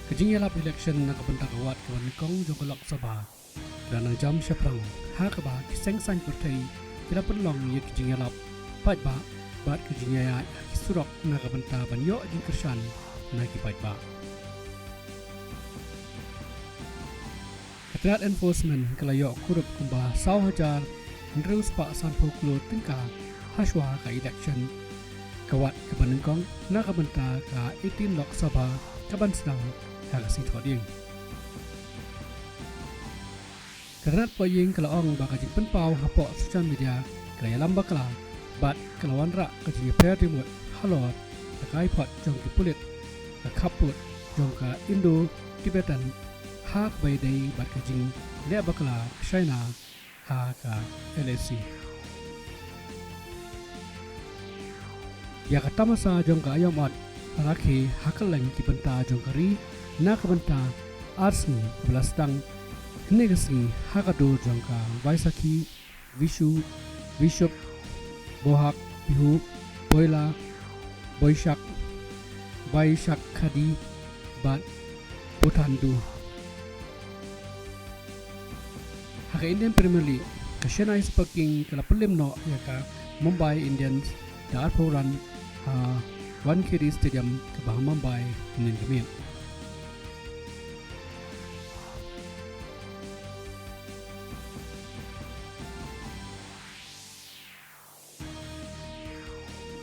Kejingyalap election na kabantagawat kawan kong jogolok sabah dan ang jam syaprang hakaba kiseng san pertai kila penlong ye kejingyalap pat ba bat kejingyaya kisurok na kabanta banyo jing kersan na kipat ba Keterat enforcement kelayo kurup kumba saw hajar Andrews pak san poklo tingka haswa ka election kawat kabanengkong na kabanta ka 18 Lok Sabha kaban sedang hagasi thoding Keterat poying kelaong bakajing penpau hapok social media kelaya lamba kala bat kelawan rak kajing per timut halor takai pot jong kipulit kaput jong ka Indo Tibetan hak baidai bat kajing le bakala China ha ka LSC ya kata masa jong ka ayamat parakhi hakalang kibenta jong kari na kabenta arsni belasdang negasi hakado jong ka Vaisakhi Vishu Vishuk Bohak Bihu Boila Boishak Khadi bat Putandu Haka Indian Premier League Kashena is parking kala pelim no yaka Mumbai Indians da arporan Wankhede Stadium ke Mumbai Indian Game